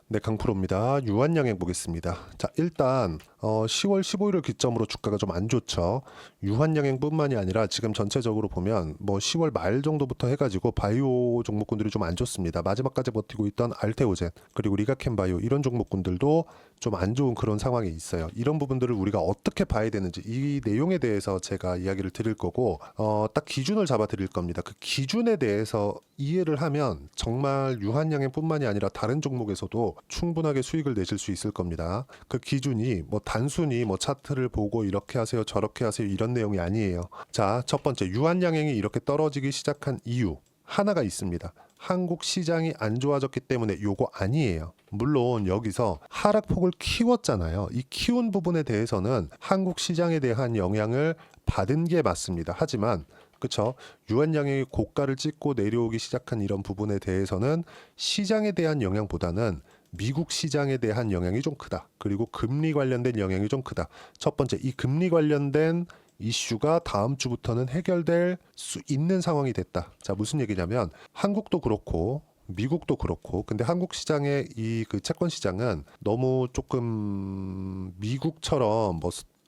네, 강프로입니다. 유한양행 보겠습니다. 자, 일단 10월 15일을 기점으로 주가가 좀 안 좋죠. 유한양행뿐만이 아니라 지금 전체적으로 보면 뭐 10월 말 정도부터 해가지고 바이오 종목군들이 좀 안 좋습니다. 마지막까지 버티고 있던 알테오젠 그리고 리가켄바이오 이런 종목군들도 좀 안 좋은 그런 상황이 있어요. 이런 부분들을 우리가 어떻게 봐야 되는지 이 내용에 대해서 제가 이야기를 드릴 거고 딱 기준을 잡아 드릴 겁니다. 그 기준에 대해서 이해를 하면 정말 유한양행뿐만이 아니라 다른 종목에서도 충분하게 수익을 내실 수 있을 겁니다. 그 기준이 뭐 단순히 뭐 차트를 보고 이렇게 하세요 저렇게 하세요 이런 내용이 아니에요. 자, 첫 번째 유한양행이 이렇게 떨어지기 시작한 이유 하나가 있습니다. 한국 시장이 안 좋아졌기 때문에 요거 아니에요. 물론 여기서 하락폭을 키웠잖아요. 이 키운 부분에 대해서는 한국 시장에 대한 영향을 받은 게 맞습니다. 하지만 그쵸? 유한양행이 고가를 찍고 내려오기 시작한 이런 부분에 대해서는 시장에 대한 영향보다는 미국 시장에 대한 영향이 좀 크다. 그리고 금리 관련된 영향이 좀 크다. 첫 번째, 이 금리 관련된 이슈가 다음 주부터는 해결될 수 있는 상황이 됐다. 자, 무슨 얘기냐면 한국도 그렇고 미국도 그렇고 근데 한국 시장의 이 그 채권 시장은 너무 조금 미국처럼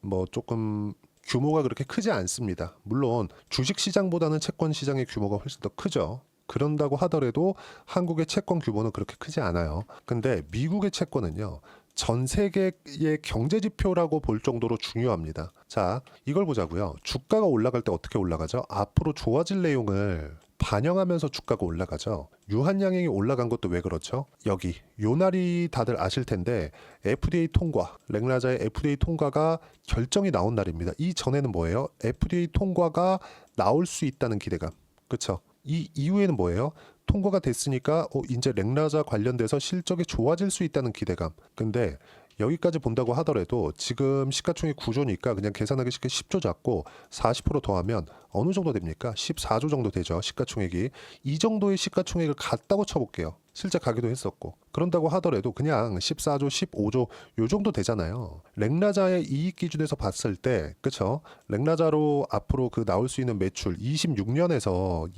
뭐 조금 규모가 그렇게 크지 않습니다. 물론 주식 시장보다는 채권 시장의 규모가 훨씬 더 크죠. 그런다고 하더라도 한국의 채권 규모는 그렇게 크지 않아요. 근데 미국의 채권은요. 전 세계의 경제 지표라고 볼 정도로 중요합니다. 자, 이걸 보자고요. 주가가 올라갈 때 어떻게 올라가죠? 앞으로 좋아질 내용을 반영하면서 주가가 올라가죠. 유한양행이 올라간 것도 왜 그렇죠? 여기 요 날이 다들 아실 텐데 FDA 통과, 렉나자의 FDA 통과가 결정이 나온 날입니다. 이 전에는 뭐예요? FDA 통과가 나올 수 있다는 기대감. 그렇죠? 이 이후에는 뭐예요? 통과가 됐으니까 이제 렉나자 관련돼서 실적이 좋아질 수 있다는 기대감. 근데 여기까지 본다고 하더라도 지금 시가총액 9조니까 그냥 계산하기 쉽게 10조 잡고 40% 더하면 어느 정도 됩니까? 14조 정도 되죠. 시가총액이. 이 정도의 시가총액을 갔다고 쳐볼게요. 실제 가기도 했었고. 그런다고 하더라도 그냥 14조, 15조 요 정도 되잖아요. 렉나자의 이익 기준에서 봤을 때 그쵸? 렉나자로 앞으로 그 나올 수 있는 매출 26년에서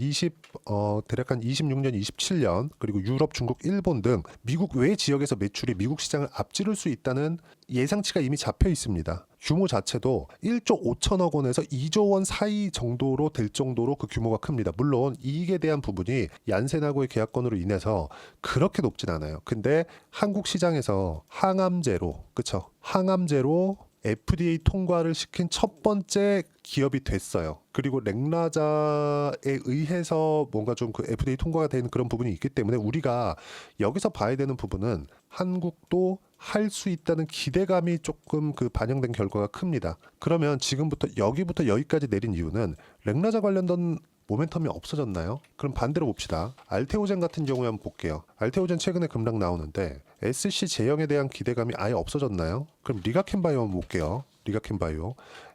대략 한 26년, 27년 그리고 유럽, 중국, 일본 등 미국 외 지역에서 매출이 미국 시장을 앞지를 수 있다는 예상치가 이미 잡혀 있습니다. 규모 자체도 1조 5천억 원에서 2조 원 사이 정도로 될 정도로 그 규모가 큽니다. 물론 이익에 대한 부분이 얀센하고의 계약권으로 인해서 그렇게 높진 않아요. 근데 한국 시장에서 항암제로 그쵸? 항암제로 FDA 통과를 시킨 첫 번째 기업이 됐어요. 그리고 렉나자에 의해서 뭔가 좀 그 FDA 통과가 된 그런 부분이 있기 때문에 우리가 여기서 봐야 되는 부분은 한국도 할 수 있다는 기대감이 조금 그 반영된 결과가 큽니다. 그러면 지금부터 여기부터 여기까지 내린 이유는 렉나자 관련된 모멘텀이 없어졌나요? 그럼 반대로 봅시다. 알테오젠 같은 경우에 한번 볼게요. 알테오젠 최근에 급락 나오는데 SC 제형에 대한 기대감이 아예 없어졌나요? 그럼 리가켄바이오 한번 볼게요. 리가켄바이오.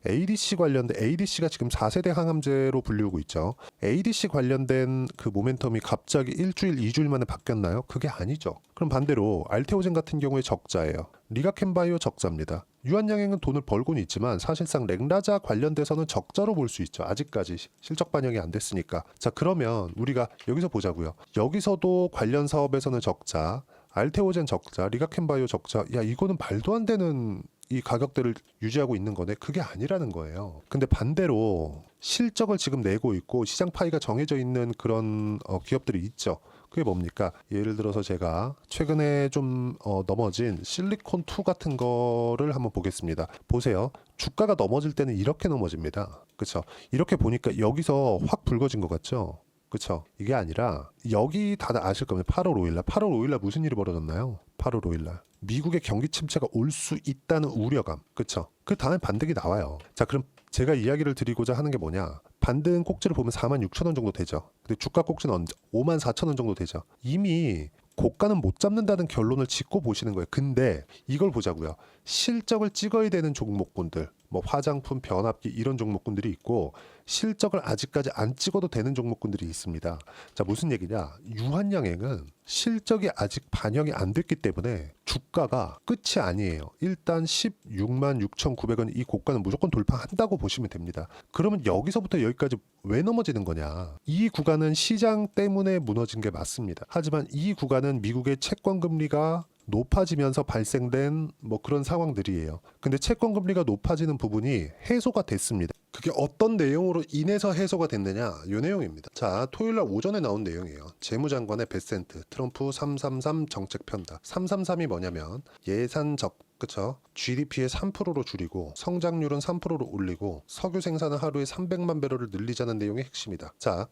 ADC 관련된 ADC가 지금 4세대 항암제로 불리우고 있죠. ADC 관련된 그 모멘텀이 갑자기 일주일, 2주일 만에 바뀌었나요? 그게 아니죠. 그럼 반대로 알테오젠 같은 경우에 적자예요. 리가켄바이오 적자입니다. 유한양행은 돈을 벌고는 있지만 사실상 렉나자 관련돼서는 적자로 볼 수 있죠. 아직까지 실적 반영이 안 됐으니까. 자, 그러면 우리가 여기서 보자고요. 여기서도 관련 사업에서는 적자, 알테오젠 적자, 리가켄바이오 적자. 야, 이거는 말도 안 되는 이 가격대를 유지하고 있는 거네. 그게 아니라는 거예요. 근데 반대로 실적을 지금 내고 있고 시장 파이가 정해져 있는 그런 기업들이 있죠. 그게 뭡니까? 예를 들어서 제가 최근에 좀 넘어진 실리콘2 같은 거를 한번 보겠습니다. 보세요. 주가가 넘어질 때는 이렇게 넘어집니다. 그렇죠? 이렇게 보니까 여기서 확 붉어진 것 같죠? 그렇죠? 이게 아니라 여기 다들 아실 겁니다. 8월 5일날. 8월 5일날 무슨 일이 벌어졌나요? 8월 5일날. 미국의 경기 침체가 올 수 있다는 우려감. 그렇죠? 그 다음에 반등이 나와요. 자, 그럼 제가 이야기를 드리고자 하는 게 뭐냐? 반등 꼭지를 보면 46,000원 정도 되죠. 근데 주가 꼭지는 54,000원 정도 되죠. 이미 고가는 못 잡는다는 결론을 짓고 보시는 거예요. 근데 이걸 보자고요. 실적을 찍어야 되는 종목군들, 뭐 화장품, 변압기 이런 종목군들이 있고 실적을 아직까지 안 찍어도 되는 종목군들이 있습니다. 자, 무슨 얘기냐? 유한양행은 실적이 아직 반영이 안 됐기 때문에 주가가 끝이 아니에요. 일단 16만 6,900원 이 고가는 무조건 돌파한다고 보시면 됩니다. 그러면 여기서부터 여기까지 왜 넘어지는 거냐? 이 구간은 시장 때문에 무너진 게 맞습니다. 하지만 이 구간은 미국의 채권 금리가 높아지면서 발생된 뭐 그런 상황들이에요. 근데 채권 금리가 높아지는 부분이 해소가 됐습니다. 그게 어떤 내용으로 인해서 해소가 됐느냐, 이 내용입니다. 자, 토요일 날 오전에 나온 내용이에요. 재무장관의 베센트, 트럼프 333 정책 편다. 333이 뭐냐면 예산적, 그쵸? GDP의 3%로 줄이고 성장률은 3%로 올리고 석유 생산을 하루에 300만 배럴을 늘리자는 내용의 핵심이다. 자,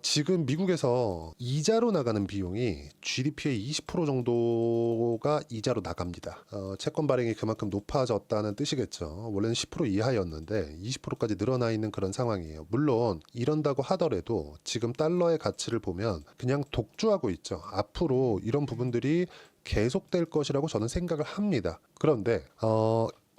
지금 미국에서 이자로 나가는 비용이 GDP의 20% 정도가 이자로 나갑니다. 채권 발행이 그만큼 높아졌다는 뜻이겠죠. 원래는 10% 이하였는데 20%까지 늘어나 있는 그런 상황이에요. 물론 이런다고 하더라도 지금 달러의 가치를 보면 그냥 독주하고 있죠. 앞으로 이런 부분들이 계속될 것이라고 저는 생각을 합니다. 그런데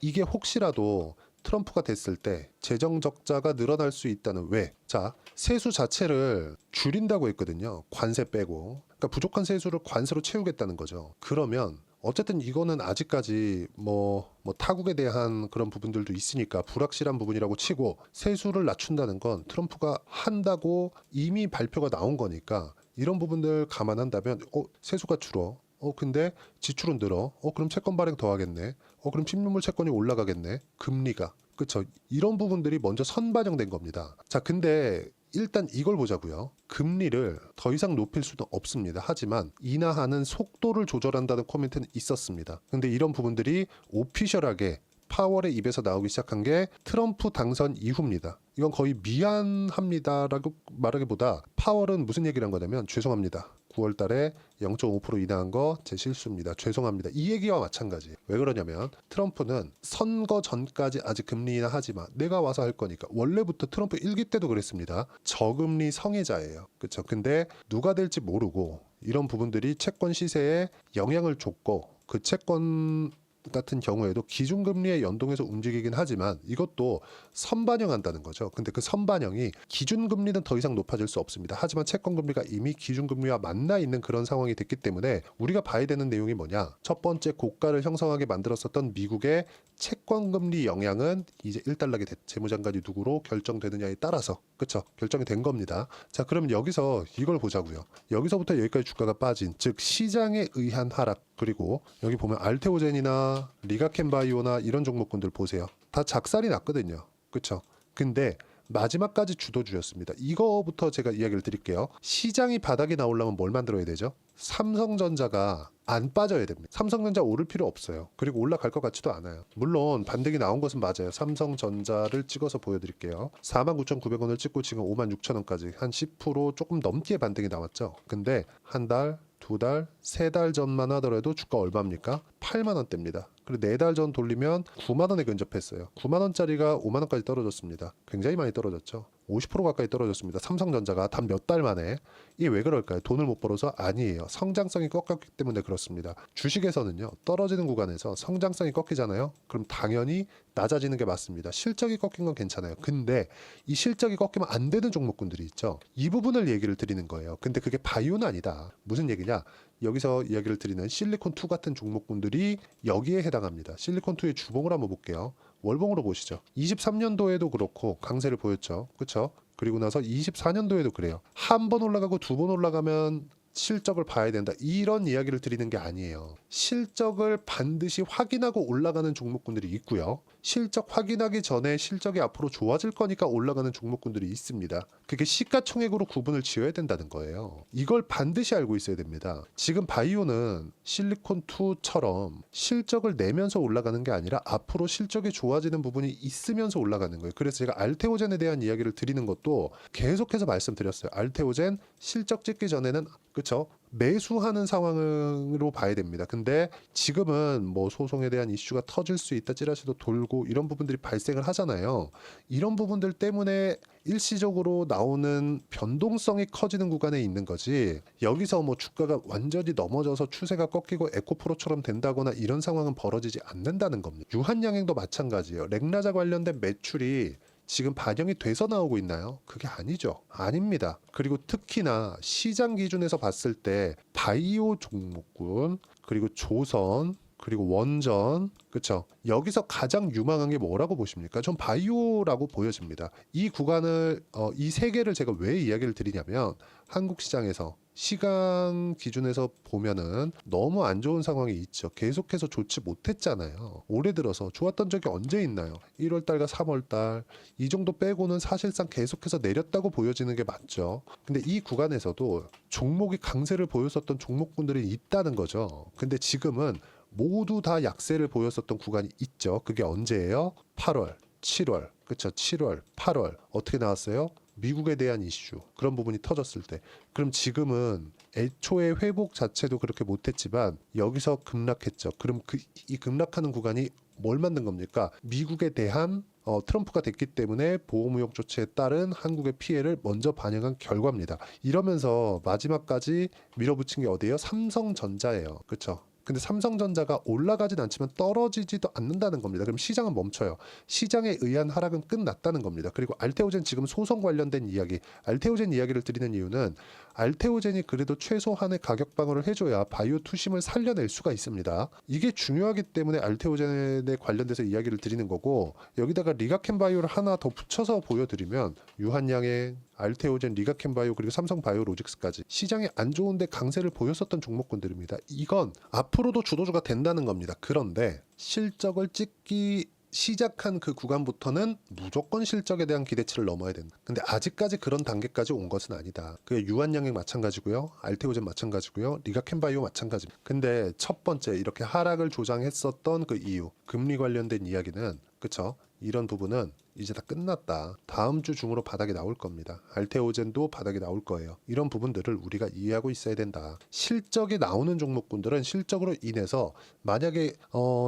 이게 혹시라도 트럼프가 됐을 때 재정 적자가 늘어날 수 있다는 왜? 자, 세수 자체를 줄인다고 했거든요. 관세 빼고. 그러니까 부족한 세수를 관세로 채우겠다는 거죠. 그러면 어쨌든 이거는 아직까지 뭐 타국에 대한 그런 부분들도 있으니까 불확실한 부분이라고 치고 세수를 낮춘다는 건 트럼프가 한다고 이미 발표가 나온 거니까 이런 부분들 감안한다면 세수가 줄어. 근데 지출은 늘어. 그럼 채권 발행 더 하겠네. 그럼 신문물 채권이 올라가겠네. 금리가. 그쵸? 이런 부분들이 먼저 선반영된 겁니다. 자, 근데 일단 이걸 보자고요. 금리를 더 이상 높일 수도 없습니다. 하지만 인하하는 속도를 조절한다는 코멘트는 있었습니다. 근데 이런 부분들이 오피셜하게 파월의 입에서 나오기 시작한 게 트럼프 당선 이후입니다. 이건 거의 미안합니다라고 말하기보다 파월은 무슨 얘기를 한 거냐면 죄송합니다. 9월 달에 0.5% 인하한 거 제 실수입니다. 죄송합니다. 이 얘기와 마찬가지. 왜 그러냐면 트럼프는 선거 전까지 아직 금리 인하하지 마. 내가 와서 할 거니까. 원래부터 트럼프 1기 때도 그랬습니다. 저금리 성애자예요. 그렇죠? 근데 누가 될지 모르고 이런 부분들이 채권 시세에 영향을 줬고 그 채권 같은 경우에도 기준금리에 연동해서 움직이긴 하지만 이것도 선반영한다는 거죠. 근데 그 선반영이 기준금리는 더 이상 높아질 수 없습니다. 하지만 채권금리가 이미 기준금리와 만나 있는 그런 상황이 됐기 때문에 우리가 봐야 되는 내용이 뭐냐. 첫 번째 고가를 형성하게 만들었었던 미국의 채권금리 영향은 이제 1달러게 재무장관이 누구로 결정되느냐에 따라서 그쵸? 결정이 된 겁니다. 자, 그럼 여기서 이걸 보자고요. 여기서부터 여기까지 주가가 빠진 즉 시장에 의한 하락 그리고 여기 보면 알테오젠이나 리가켄바이오나 이런 종목군들 보세요. 다 작살이 났거든요. 그쵸? 근데 마지막까지 주도주였습니다. 이거부터 제가 이야기를 드릴게요. 시장이 바닥이 나오려면 뭘 만들어야 되죠? 삼성전자가 안 빠져야 됩니다. 삼성전자 오를 필요 없어요. 그리고 올라갈 것 같지도 않아요. 물론 반등이 나온 것은 맞아요. 삼성전자를 찍어서 보여드릴게요. 49,900원을 찍고 지금 56,000원까지 한 10% 조금 넘게 반등이 나왔죠. 근데 한 달, 두 달, 세 달 전만 하더라도 주가 얼마입니까? 8만 원대입니다. 그리고 4달 전 돌리면 9만 원에 근접했어요. 9만 원짜리가 5만 원까지 떨어졌습니다. 굉장히 많이 떨어졌죠. 50% 가까이 떨어졌습니다. 삼성전자가 단 몇 달 만에. 이게 왜 그럴까요? 돈을 못 벌어서? 아니에요. 성장성이 꺾였기 때문에 그렇습니다. 주식에서는요. 떨어지는 구간에서 성장성이 꺾이잖아요. 그럼 당연히 낮아지는 게 맞습니다. 실적이 꺾인 건 괜찮아요. 근데 이 실적이 꺾이면 안 되는 종목군들이 있죠. 이 부분을 얘기를 드리는 거예요. 근데 그게 바이오는 아니다. 무슨 얘기냐? 여기서 이야기를 드리는 실리콘2 같은 종목군들이 여기에 해당합니다. 실리콘2의 주봉을 한번 볼게요. 월봉으로 보시죠. 23년도에도 그렇고 강세를 보였죠. 그렇죠? 그리고 나서 24년도에도 그래요. 한 번 올라가고 두 번 올라가면 실적을 봐야 된다. 이런 이야기를 드리는 게 아니에요. 실적을 반드시 확인하고 올라가는 종목군들이 있고요. 실적 확인하기 전에 실적이 앞으로 좋아질 거니까 올라가는 종목군들이 있습니다. 그게 시가총액으로 구분을 지어야 된다는 거예요. 이걸 반드시 알고 있어야 됩니다. 지금 바이오는 실리콘2처럼 실적을 내면서 올라가는 게 아니라 앞으로 실적이 좋아지는 부분이 있으면서 올라가는 거예요. 그래서 제가 알테오젠에 대한 이야기를 드리는 것도 계속해서 말씀드렸어요. 알테오젠 실적 찍기 전에는 그렇죠? 매수하는 상황으로 봐야 됩니다. 근데 지금은 뭐 소송에 대한 이슈가 터질 수 있다, 찌라시도 돌고 이런 부분들이 발생을 하잖아요. 이런 부분들 때문에 일시적으로 나오는 변동성이 커지는 구간에 있는 거지. 여기서 뭐 주가가 완전히 넘어져서 추세가 꺾이고 에코프로처럼 된다거나 이런 상황은 벌어지지 않는다는 겁니다. 유한양행도 마찬가지예요. 렉나자 관련된 매출이 지금 반영이 돼서 나오고 있나요? 그게 아니죠. 아닙니다. 그리고 특히나 시장 기준에서 봤을 때 바이오 종목군 그리고 조선 그리고 원전, 그쵸? 여기서 가장 유망한 게 뭐라고 보십니까? 전 바이오라고 보여집니다. 이 구간을 이 세 개를 제가 왜 이야기를 드리냐면 한국 시장에서 시간 기준에서 보면은 너무 안 좋은 상황이 있죠. 계속해서 좋지 못했잖아요. 올해 들어서 좋았던 적이 언제 있나요? 1월 달과 3월 달 이 정도 빼고는 사실상 계속해서 내렸다고 보여지는 게 맞죠. 근데 이 구간에서도 종목이 강세를 보였었던 종목군들이 있다는 거죠. 근데 지금은 모두 다 약세를 보였었던 구간이 있죠. 그게 언제예요? 8월, 7월, 그쵸? 7월, 8월 어떻게 나왔어요? 미국에 대한 이슈 그런 부분이 터졌을 때. 그럼 지금은 애초에 회복 자체도 그렇게 못했지만 여기서 급락했죠. 그럼 이 급락하는 구간이 뭘 만든 겁니까? 미국에 대한 트럼프가 됐기 때문에 보호무역 조치에 따른 한국의 피해를 먼저 반영한 결과입니다. 이러면서 마지막까지 밀어붙인 게 어디예요? 삼성전자예요. 그렇죠? 근데 삼성전자가 올라가진 않지만 떨어지지도 않는다는 겁니다. 그럼 시장은 멈춰요. 시장에 의한 하락은 끝났다는 겁니다. 그리고 알테오젠 지금 소송 관련된 이야기, 알테오젠 이야기를 드리는 이유는 알테오젠이 그래도 최소한의 가격 방어를 해줘야 바이오 투심을 살려낼 수가 있습니다. 이게 중요하기 때문에 알테오젠에 관련돼서 이야기를 드리는 거고, 여기다가 리가켄바이오를 하나 더 붙여서 보여드리면 유한양행, 알테오젠, 리가켄바이오 그리고 삼성바이오로직스까지 시장에 안 좋은데 강세를 보였었던 종목군들입니다. 이건 앞으로도 주도주가 된다는 겁니다. 그런데 실적을 찍기 시작한 그 구간부터는 무조건 실적에 대한 기대치를 넘어야 된다. 근데 아직까지 그런 단계까지 온 것은 아니다. 그게 유한양행 마찬가지고요. 알테오젠 마찬가지고요. 리가켄바이오 마찬가지입니다. 근데 첫 번째 이렇게 하락을 조장했었던 그 이유, 금리 관련된 이야기는 그쵸? 이런 부분은 이제 다 끝났다. 다음 주 중으로 바닥이 나올 겁니다. 알테오젠도 바닥이 나올 거예요. 이런 부분들을 우리가 이해하고 있어야 된다. 실적이 나오는 종목군들은 실적으로 인해서 만약에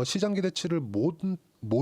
시장 기대치를 못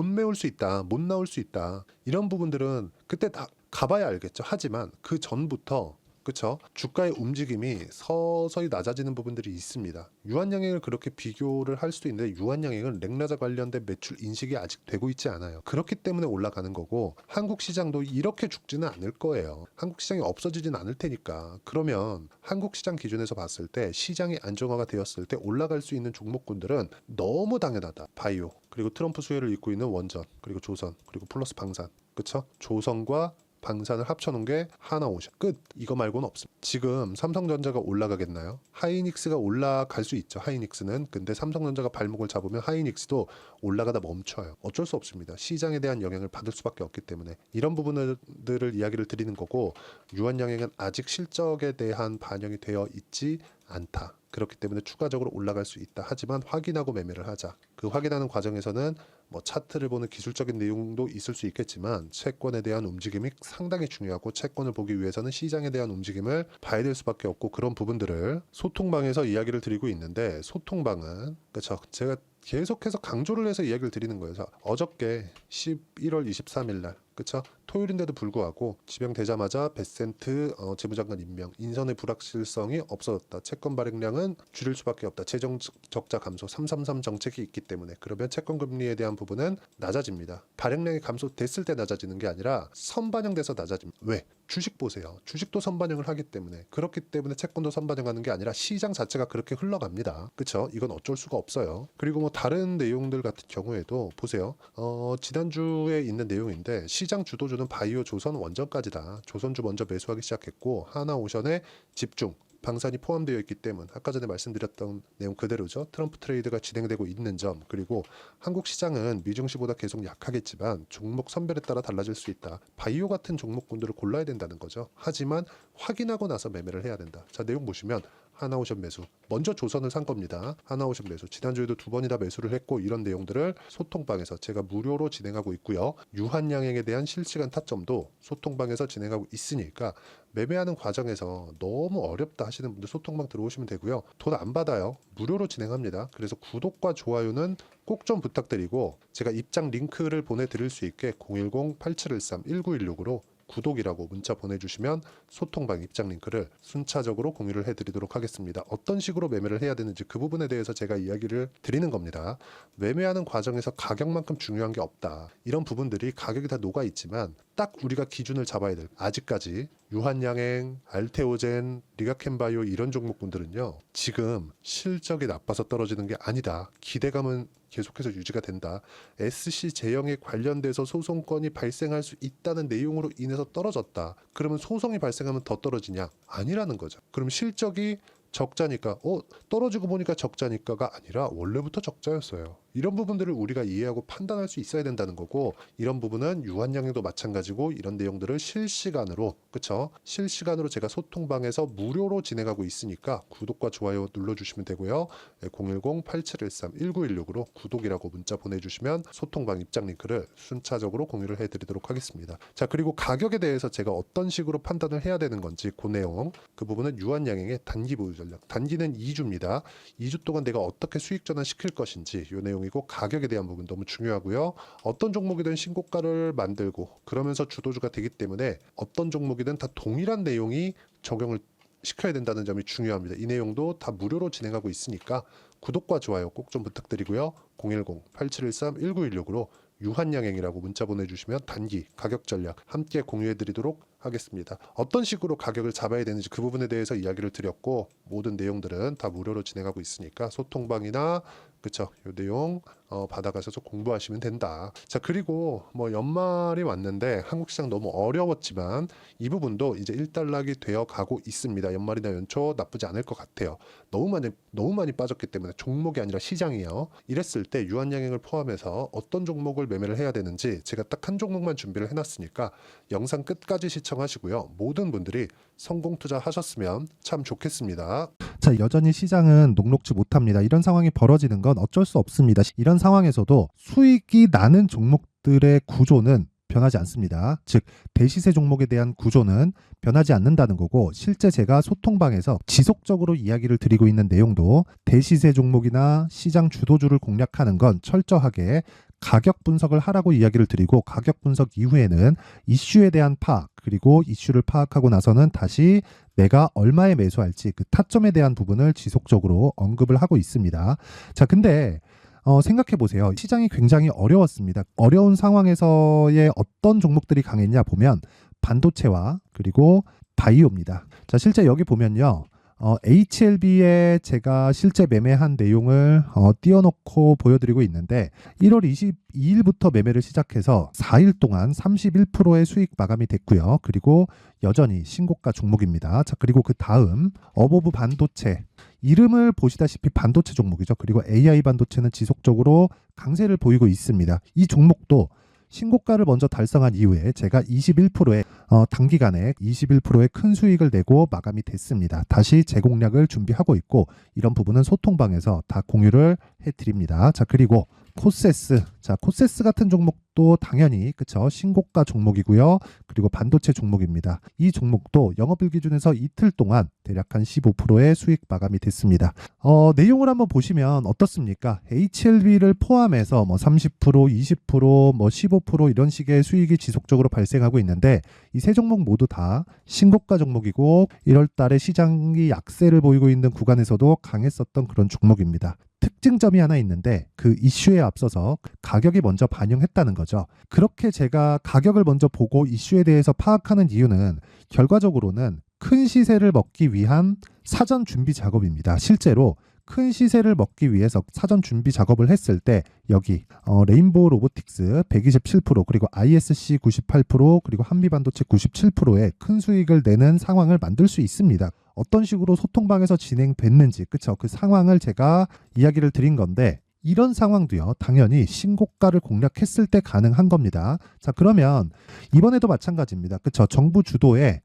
메울 수 있다. 못 나올 수 있다. 이런 부분들은 그때 다 가봐야 알겠죠. 하지만 그 전부터 그쵸? 주가의 움직임이 서서히 낮아지는 부분들이 있습니다. 유한양행을 그렇게 비교를 할 수도 있는데 유한양행은 렉나자 관련된 매출 인식이 아직 되고 있지 않아요. 그렇기 때문에 올라가는 거고 한국 시장도 이렇게 죽지는 않을 거예요. 한국 시장이 없어지진 않을 테니까. 그러면 한국 시장 기준에서 봤을 때 시장이 안정화가 되었을 때 올라갈 수 있는 종목군들은 너무 당연하다. 바이오 그리고 트럼프 수혜를 잇고 있는 원전 그리고 조선 그리고 플러스 방산 그쵸? 조선과 방산을 합쳐놓은 게 하나오션 끝. 이거 말고는 없습니다. 지금 삼성전자가 올라가겠나요? 하이닉스가 올라갈 수 있죠. 하이닉스는. 근데 삼성전자가 발목을 잡으면 하이닉스도 올라가다 멈춰요. 어쩔 수 없습니다. 시장에 대한 영향을 받을 수밖에 없기 때문에 이런 부분들을 이야기를 드리는 거고 유한양행은 아직 실적에 대한 반영이 되어 있지 않다. 그렇기 때문에 추가적으로 올라갈 수 있다. 하지만 확인하고 매매를 하자. 그 확인하는 과정에서는 뭐 차트를 보는 기술적인 내용도 있을 수 있겠지만 채권에 대한 움직임이 상당히 중요하고 채권을 보기 위해서는 시장에 대한 움직임을 봐야 될 수밖에 없고 그런 부분들을 소통방에서 이야기를 드리고 있는데 소통방은 그렇죠. 제가 계속해서 강조를 해서 이야기를 드리는 거예요. 어저께 11월 23일 날 그쵸? 토요일인데도 불구하고 지명되자마자 베센트 재무장관 임명, 인선의 불확실성이 없어졌다. 채권 발행량은 줄일 수밖에 없다. 재정 적자 감소 333 정책이 있기 때문에 그러면 채권 금리에 대한 부분은 낮아집니다. 발행량이 감소됐을 때 낮아지는 게 아니라 선반영돼서 낮아집니다. 왜? 주식 보세요. 주식도 선반영을 하기 때문에 그렇기 때문에 채권도 선반영하는 게 아니라 시장 자체가 그렇게 흘러갑니다. 그렇죠? 이건 어쩔 수가 없어요. 그리고 뭐 다른 내용들 같은 경우에도 보세요. 지난주에 있는 내용인데 시장 주도주는 바이오, 조선, 원전까지다. 조선주 먼저 매수하기 시작했고 하나오션에 집중. 방산이 포함되어 있기 때문에 아까 전에 말씀드렸던 내용 그대로죠. 트럼프 트레이드가 진행되고 있는 점 그리고 한국 시장은 미증시보다 계속 약하겠지만 종목 선별에 따라 달라질 수 있다. 바이오 같은 종목군들을 골라야 된다는 거죠. 하지만 확인하고 나서 매매를 해야 된다. 자 내용 보시면 하나오션 매수 먼저 조선을 산 겁니다. 하나오션 매수 지난주에도 2번이나 매수를 했고 이런 내용들을 소통방에서 제가 무료로 진행하고 있고요. 유한양행에 대한 실시간 타점도 소통방에서 진행하고 있으니까 매매하는 과정에서 너무 어렵다 하시는 분들 소통방 들어오시면 되고요. 돈 안 받아요. 무료로 진행합니다. 그래서 구독과 좋아요는 꼭 좀 부탁드리고 제가 입장 링크를 보내드릴 수 있게 010-8713-1916으로 구독이라고 문자 보내주시면 소통방 입장 링크를 순차적으로 공유를 해드리도록 하겠습니다. 어떤 식으로 매매를 해야 되는지 그 부분에 대해서 제가 이야기를 드리는 겁니다. 매매하는 과정에서 가격만큼 중요한 게 없다. 이런 부분들이 가격이 다 녹아 있지만 딱 우리가 기준을 잡아야 될 아직까지 유한양행, 알테오젠, 리가켄바이오 이런 종목군들은요. 지금 실적이 나빠서 떨어지는 게 아니다. 기대감은 계속해서 유지가 된다. SC 제형에 관련돼서 소송건이 발생할 수 있다는 내용으로 인해서 떨어졌다. 그러면 소송이 발생하면 더 떨어지냐? 아니라는 거죠. 그럼 실적이 적자니까 떨어지고 보니까 적자니까가 아니라 원래부터 적자였어요. 이런 부분들을 우리가 이해하고 판단할 수 있어야 된다는 거고, 이런 부분은 유한양행도 마찬가지고 이런 내용들을 실시간으로, 그쵸? 실시간으로 제가 소통방에서 무료로 진행하고 있으니까 구독과 좋아요 눌러주시면 되고요. 010-8713-1916으로 구독이라고 문자 보내주시면 소통방 입장 링크를 순차적으로 공유를 해드리도록 하겠습니다. 자, 그리고 가격에 대해서 제가 어떤 식으로 판단을 해야 되는 건지 그 내용, 그 부분은 유한양행의 단기 보유 전략. 단기는 2주입니다. 2주 동안 내가 어떻게 수익 전환 시킬 것인지 이 내용이고, 가격에 대한 부분 너무 중요하고요. 어떤 종목이든 신고가를 만들고 그러면서 주도주가 되기 때문에 어떤 종목이든 다 동일한 내용이 적용을 시켜야 된다는 점이 중요합니다. 이 내용도 다 무료로 진행하고 있으니까 구독과 좋아요 꼭 좀 부탁드리고요. 010-8713-1916으로 유한양행이라고 문자 보내주시면 단기 가격 전략 함께 공유해드리도록 하겠습니다. 어떤 식으로 가격을 잡아야 되는지 그 부분에 대해서 이야기를 드렸고, 모든 내용들은 다 무료로 진행하고 있으니까 소통방이나 그쵸, 이 내용 받아가셔서 공부하시면 된다. 자, 그리고 뭐 연말이 왔는데 한국 시장 너무 어려웠지만 이 부분도 이제 일단락이 되어 가고 있습니다. 연말이나 연초 나쁘지 않을 것 같아요. 너무 많이 빠졌기 때문에, 종목이 아니라 시장이요. 이랬을 때 유한양행을 포함해서 어떤 종목을 매매를 해야 되는지 제가 딱 한 종목만 준비를 해놨으니까 영상 끝까지 시청하시고요. 모든 분들이 성공 투자하셨으면 참 좋겠습니다. 자, 여전히 시장은 녹록지 못합니다. 이런 상황이 벌어지는 건 어쩔 수 없습니다. 이런 상황에서도 수익이 나는 종목들의 구조는 변하지 않습니다. 즉, 대시세 종목에 대한 구조는 변하지 않는다는 거고, 실제 제가 소통방에서 지속적으로 이야기를 드리고 있는 내용도 대시세 종목이나 시장 주도주를 공략하는 건 철저하게 가격 분석을 하라고 이야기를 드리고, 가격 분석 이후에는 이슈에 대한 파악, 그리고 이슈를 파악하고 나서는 다시 내가 얼마에 매수할지 그 타점에 대한 부분을 지속적으로 언급을 하고 있습니다. 자, 근데 생각해 보세요. 시장이 굉장히 어려웠습니다. 어려운 상황에서의 어떤 종목들이 강했냐 보면 반도체와 그리고 바이오입니다. 자, 실제 여기 보면요. HLB에 제가 실제 매매한 내용을 띄워놓고 보여드리고 있는데, 1월 22일부터 매매를 시작해서 4일 동안 31%의 수익 마감이 됐고요. 그리고 여전히 신고가 종목입니다. 자, 그리고 그 다음 어보브 반도체, 이름을 보시다시피 반도체 종목이죠. 그리고 AI 반도체는 지속적으로 강세를 보이고 있습니다. 이 종목도 신고가를 먼저 달성한 이후에 제가 21%의 단기간에 21%의 큰 수익을 내고 마감이 됐습니다. 다시 재공략을 준비하고 있고, 이런 부분은 소통방에서 다 공유를 해드립니다. 자, 그리고 코세스. 자, 코세스 같은 종목도 당연히 그쵸, 신고가 종목이고요. 그리고 반도체 종목입니다. 이 종목도 영업일 기준에서 이틀 동안 대략 한 15%의 수익 마감이 됐습니다. 내용을 한번 보시면 어떻습니까? HLB를 포함해서 뭐 30%, 20%, 뭐 15% 이런 식의 수익이 지속적으로 발생하고 있는데, 이 세 종목 모두 다 신고가 종목이고 1월 달에 시장이 약세를 보이고 있는 구간에서도 강했었던 그런 종목입니다. 특징점이 하나 있는데, 그 이슈에 앞서서 가격이 먼저 반영했다는 거죠. 그렇게 제가 가격을 먼저 보고 이슈에 대해서 파악하는 이유는 결과적으로는 큰 시세를 먹기 위한 사전 준비 작업입니다. 실제로 큰 시세를 먹기 위해서 사전 준비 작업을 했을 때 여기 레인보우 로보틱스 127%, 그리고 ISC 98%, 그리고 한미반도체 97%의 큰 수익을 내는 상황을 만들 수 있습니다. 어떤 식으로 소통방에서 진행됐는지, 그쵸? 그 상황을 제가 이야기를 드린 건데, 이런 상황도요, 당연히 신고가를 공략했을 때 가능한 겁니다. 자, 그러면 이번에도 마찬가지입니다. 그쵸? 정부 주도의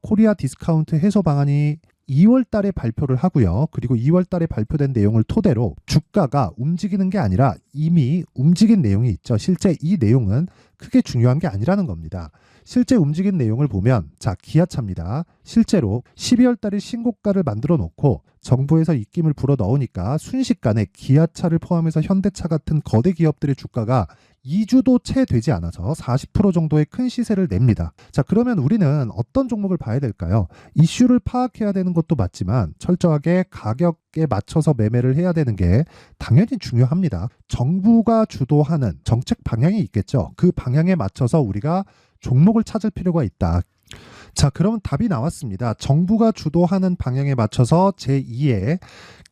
코리아 디스카운트 해소 방안이 2월 달에 발표를 하고요. 그리고 2월 달에 발표된 내용을 토대로 주가가 움직이는 게 아니라 이미 움직인 내용이 있죠. 실제 이 내용은 크게 중요한 게 아니라는 겁니다. 실제 움직인 내용을 보면, 자, 기아차입니다. 실제로 12월 달에 신고가를 만들어 놓고 정부에서 입김을 불어 넣으니까 순식간에 기아차를 포함해서 현대차 같은 거대 기업들의 주가가 2주도 채 되지 않아서 40% 정도의 큰 시세를 냅니다. 자, 그러면 우리는 어떤 종목을 봐야 될까요? 이슈를 파악해야 되는 것도 맞지만 철저하게 가격에 맞춰서 매매를 해야 되는 게 당연히 중요합니다. 정부가 주도하는 정책 방향이 있겠죠. 그 방향에 맞춰서 우리가 종목을 찾을 필요가 있다. 자, 그러면 답이 나왔습니다. 정부가 주도하는 방향에 맞춰서 제2의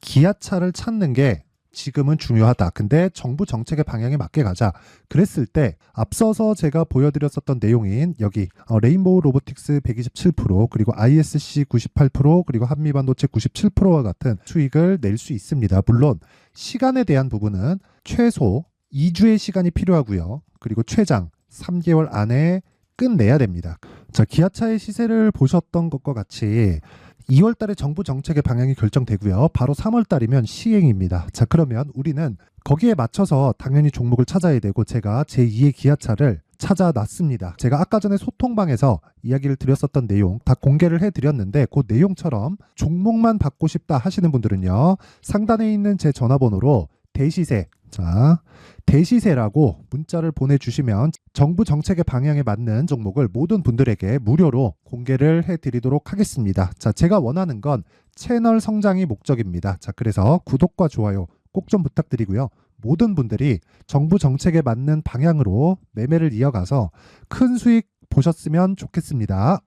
기아차를 찾는 게 지금은 중요하다. 근데 정부 정책의 방향에 맞게 가자. 그랬을 때 앞서서 제가 보여드렸었던 내용인 여기 레인보우 로보틱스 127% 그리고 ISC 98% 그리고 한미반도체 97%와 같은 수익을 낼 수 있습니다. 물론 시간에 대한 부분은 최소 2주의 시간이 필요하고요. 그리고 최장 3개월 안에 끝내야 됩니다. 자, 기아차의 시세를 보셨던 것과 같이 2월 달에 정부 정책의 방향이 결정되고요. 바로 3월 달이면 시행입니다. 자, 그러면 우리는 거기에 맞춰서 당연히 종목을 찾아야 되고 제가 제2의 기아차를 찾아놨습니다. 제가 아까 전에 소통방에서 이야기를 드렸었던 내용 다 공개를 해드렸는데 그 내용처럼 종목만 받고 싶다 하시는 분들은요. 상단에 있는 제 전화번호로 대시세, 자, 대시세라고 문자를 보내주시면 정부 정책의 방향에 맞는 종목을 모든 분들에게 무료로 공개를 해드리도록 하겠습니다. 자, 제가 원하는 건 채널 성장이 목적입니다. 자, 그래서 구독과 좋아요 꼭 좀 부탁드리고요. 모든 분들이 정부 정책에 맞는 방향으로 매매를 이어가서 큰 수익 보셨으면 좋겠습니다.